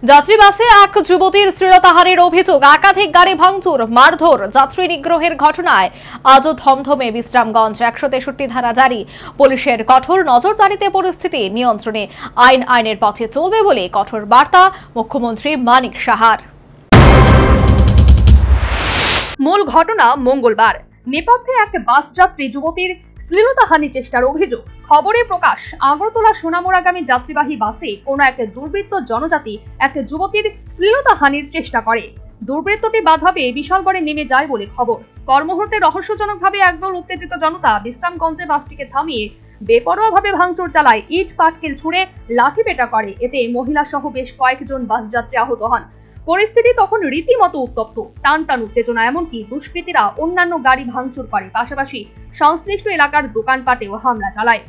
যাত্রী বাসে এক যুবতীর শ্লীলতাহানির অভিযোগ, একাধিক গাড়ি ভাঙচুর, মারধর, যাত্রী নিগ্রহের ঘটনায় আজও থমথমে বিশ্রামগঞ্জ। ১৬৩ ধারা জারি, পুলিশের কঠোর নজরদারিতে পরিস্থিতি নিয়ন্ত্রণে। আইনের পথে চলবে বলে কঠোর বার্তা মুখ্যমন্ত্রী মানিক সাহার। মূল ঘটনা মঙ্গলবার। নেপথ্যে এক বাস যাত্রী যুবতীর শ্লীলতাহানি চেষ্টার অভিযোগ। খবরে প্রকাশ, আগরতলা সোনামুড়াগামী যাত্রীবাহী বাসে কোনো এক দুর্বৃত্ত জনজাতি এক যুবতীর শ্লীলতাহানির চেষ্টা করে। দুর্বৃত্তটি বাধা পেয়ে বিশালগড়ে নেমে যায় বলে খবর। কর্মহূর্তে রহস্যজনকভাবে একদল উত্তেজিত জনতা বিশ্রামগঞ্জে বাসটিকে থামিয়ে বেপরোয়াভাবে ভাঙচুর চালায়, ইট পাটকেল ছুড়ে লাঠিপেটা করে। এতে মহিলা সহ বেশ কয়েকজন বাস যাত্রী আহত হন। পরিস্থিতি তখন রীতিমতো উত্তপ্ত, টান উত্তেজনা। এমনকি দুষ্কৃতীরা অন্যান্য গাড়ি ভাঙচুর করে, পাশাপাশি সংশ্লিষ্ট এলাকার দোকানপাটেও হামলা চালায়।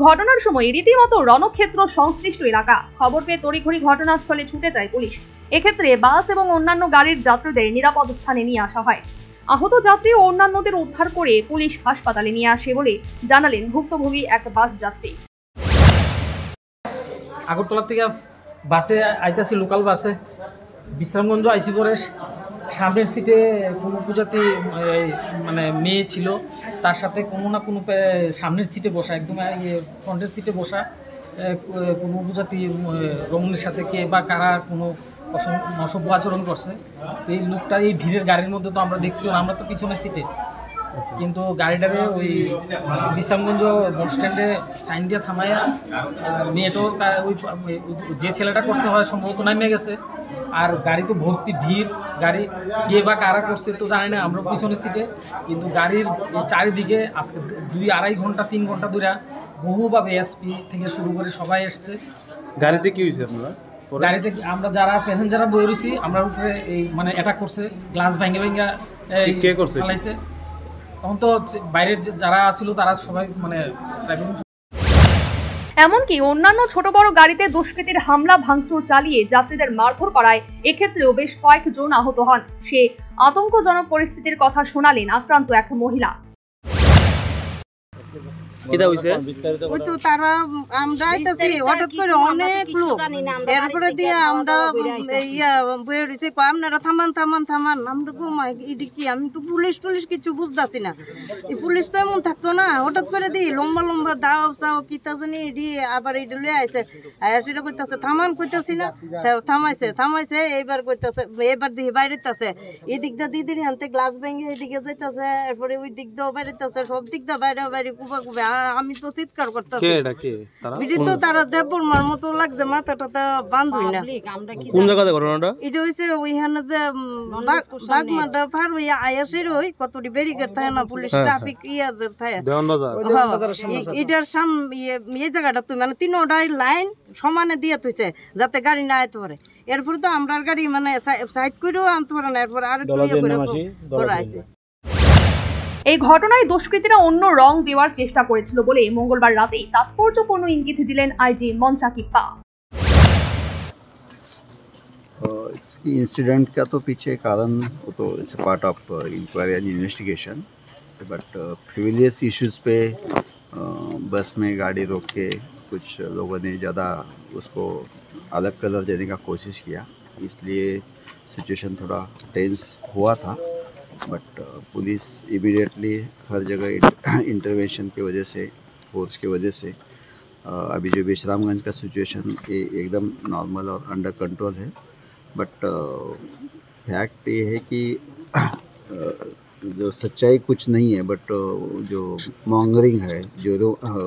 ঘটনার সময় রীতিমতো রণক্ষেত্র সংশ্লিষ্ট এলাকা। খবর পেয়ে তড়িঘড়ি ঘটনাস্থলে ছুটে যায় পুলিশ। এক্ষেত্রে বাস এবং অন্যান্য গাড়ির যাত্রীদের নিরাপদ স্থানে নিয়ে আসা হয়। আহত যাত্রী ও অন্যান্যদের উদ্ধার করে পুলিশ হাসপাতালে নিয়ে আসে বলে জানালেন ভুক্তভোগী এক বাস যাত্রী। আগরতলা থেকে বাসে আইতাছি, লোকাল বাসে বিশ্রামগঞ্জ আইসি পরে সামনের সিটে কোনো উপজাতি মানে মেয়ে ছিল, তার সাথে কোনো না কোনো সামনের সিটে বসা, একদম ফ্রন্টের সিটে বসা কোনো উপজাতি রমণীর সাথে কে বা কারা কোনো অসভ্য আচরণ করছে। এই লোকটা এই ভিড়ের গাড়ির মধ্যে তো আমরা দেখছিলাম, আমরা তো পিছনের সিটে, কিন্তু গাড়িটাকে ওই বিশ্রামগঞ্জ বাস স্ট্যান্ডে সাইন দিয়ে থামাইয়া মেয়েটাও ওই যে ছেলেটা করছে হয় সম্ভবত নামিয়ে গেছে। আর গাড়ি তো ভর্তি ভিড়, গাড়ি কে বা কারা করছে তো জানি না, আমরা পিছনের সিটে। কিন্তু গাড়ির চারিদিকে আজকে 2-2.5 ঘন্টা 3 ঘন্টা ধরে বহুভাবে এসপি থেকে শুরু করে সবাই এসছে। গাড়িতে কি হয়েছে আপনারা? গাড়িতে আমরা যারা প্যাসেঞ্জাররা বয়ে রয়েছি, আমরা উপরে এই মানে অ্যাটাক করছে, গ্লাস ভেঙে কে করছে চালাইছে। তখন তো বাইরের যারা ছিল তারা সবাই মানে এমনকি অন্যান্য ছোট বড় গাড়িতে দুষ্কৃতীর হামলা ভাঙচুর চালিয়ে যাত্রীদের মারধর করায় এক্ষেত্রেও বেশ কয়েকজন আহত হন। সে আতঙ্কজনক পরিস্থিতির কথা শোনালেন আক্রান্ত এক মহিলা। ওই তো তারা আমরা আইতাছি, হঠাৎ করে অনেক লোক, এরপরে দিয়ে আমরা বয়ে রয়েছি, আপনারা থামান থামান থামান। আমরা এটি কি, আমি তো পুলিশ টুলিশ কিছু বুঝতেছি না। এই পুলিশ তো এমন থাকতো না, হঠাৎ করে দিই লম্বা লম্বা দাও চাও কিতা জানি এটি, আবার এটা লয়ে আইছে, সেটা কইতাছে থামান, কইতাছি না থামাইছে এইবার কইতাছে, এবার দিই বাইরেতাছে, এই দিক দিয়ে দিদির হাতে গ্লাস ভেঙে এইদিকে যাইতাছে, এরপরে ওই দিক দিয়েও বাইরেতাছে, সব দিক দিয়ে বাইরে কুবা কুবে। আমি তো চিৎকার করতেছি, তো তারা দেববর্মার মতো লাগছে, মাথাটা বান্ধুই না। কোন জায়গাতে ঘটনাটা? এটা হয়েছে ওইখানে যে বাগমাটা পার হইয়া আয়াসের ওই কতটি ব্যারিকেড থাকে না, পুলিশ ট্রাফিক যে থাকে, এটার সামনে এই জায়গাটা তুই মানে 3টাই লাইন সমানে দিয়ে তুইছে যাতে গাড়ি না আইতে পারে। এরপরে তো আমরা গাড়ি মানে সাইড করেও আনতে পারে না, এরপর আর করাইছে। এই ঘটনায় দুষ্কৃতীরা অন্য রং দেওয়ার চেষ্টা করেছিল বলে মঙ্গলবার রাতেই তাৎপর্যপূর্ণ ইঙ্গিত দিলেন আইজি মঞ্চাকিপ্পা। इंसिडेंट का तो पीछे कारण वो तो it's part of inquiry and investigation, but previous issues पे बस में गाड़ी रोक के कुछ लोगों ने ज़्यादा उसको अलग कलर देने का कोशिश किया, इसलिए सिचुएशन थोड़ा टेंस हुआ था। बट पुलिस इमीडिएटली हर जगह इंटरवेंशन की वजह से, फोर्स की वजह से अभी जो विश्रामगंज का सिचुएशन एकदम नॉर्मल और अंडर कंट्रोल है। बट फैक्ट ये है कि जो सच्चाई कुछ नहीं है, बट जो मॉन्गरिंग है, जो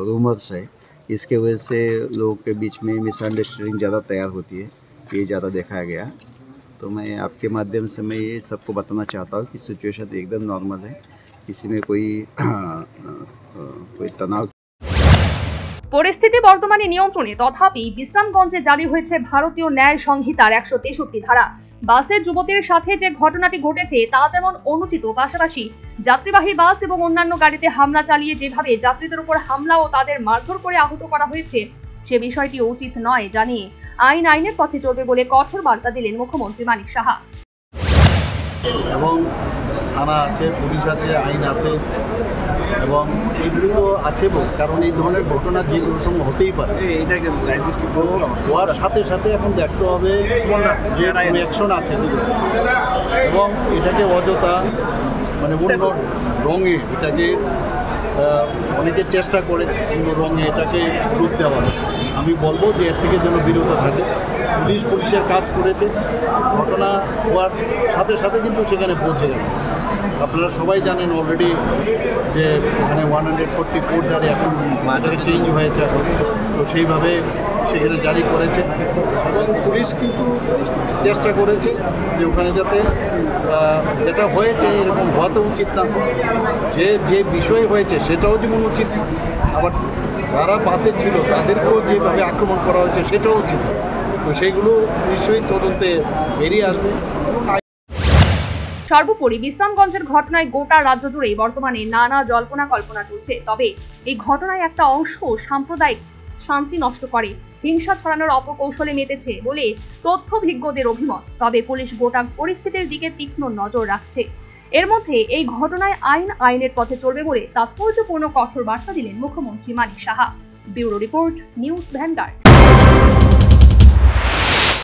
रूमर्स है, इसके वजह से लोगों के बीच में मिसअंडरस्टैंडिंग ज़्यादा तैयार होती है, ये ज़्यादा देखा गया। तो मैं आपके माध्यम से मैं ये सबको बताना चाहता हूँ कि सिचुएशन एकदम नॉर्मल है, किसी में कोई तनाव। পরিস্থিতি বর্তমানে নিয়ন্ত্রণে, তথাপি বিশ্রামগঞ্জে জারি হয়েছে ভারতীয় ন্যায় সংহিতার ১৬৩ ধারা। বাসের যুবতীর সাথে যে ঘটনাটি ঘটেছে তা যেমন অনুচিত, পাশাপাশি যাত্রীবাহী বাস এবং অন্যান্য গাড়িতে হামলা চালিয়ে যেভাবে যাত্রীদের উপর হামলা ও তাদের মারধর করে আহত করা হয়েছে সে বিষয়টি উচিত নয় জানিয়ে আইনের পথে চলবে বলে কঠোর বার্তা দিলেন মুখ্যমন্ত্রী মানিক সাহা। এবং থানা আছে, পুলিশ আছে, আইন আছে, এবং এইগুলো তো আছে কারণ এই ধরনের ঘটনা যে কোনো সময় হতেই পারে। তো হওয়ার সাথে সাথে এখন দেখতে হবে যে অ্যাকশন আছে এবং এটাকে অযথা মানে অন্য রঙে এটাকে অনেকে চেষ্টা করে অন্য রঙে এটাকে রূপ দেওয়ার। আমি বলবো যে এর থেকে যেন বিরত থাকে। পুলিশের কাজ করেছে, ঘটনা হওয়ার সাথে সাথে কিন্তু সেখানে পৌঁছে গেছে। আপনারা সবাই জানেন অলরেডি যে ওখানে 144 জারি এখন মাঝে চেঞ্জ হয়েছে এখন, তো সেইভাবে সেখানে জারি করেছে এবং পুলিশ কিন্তু চেষ্টা করেছে যে ওখানে যাতে যেটা হয়েছে এরকম হওয়া তো উচিত না, যে বিষয় হয়েছে সেটাও যেমন উচিত না, আবার যারা বাসে ছিল তাদেরকেও যেভাবে আক্রমণ করা হয়েছে সেটাও উচিত না। তো সেইগুলো নিশ্চয়ই তদন্তে বেরিয়ে আসবে। সর্বোপরি বিশ্রামগঞ্জের ঘটনায় গোটা রাজ্য জুড়েই বর্তমানে নানা জল্পনা কল্পনা চলছে। তবে এই ঘটনায় একটা অংশ সাম্প্রদায়িক শান্তি নষ্ট করে হিংসা ছড়ানোর অপকৌশলে মেতেছে বলে তথ্যভিজ্ঞদের অভিমত। তবে পুলিশ গোটা পরিস্থিতির দিকে তীক্ষ্ণ নজর রাখছে। এর মধ্যে এই ঘটনায় আইনের পথে চলবে বলে তাৎপর্যপূর্ণ কঠোর বার্তা দিলেন মুখ্যমন্ত্রী Manik Saha. Bureau report, news vanguard.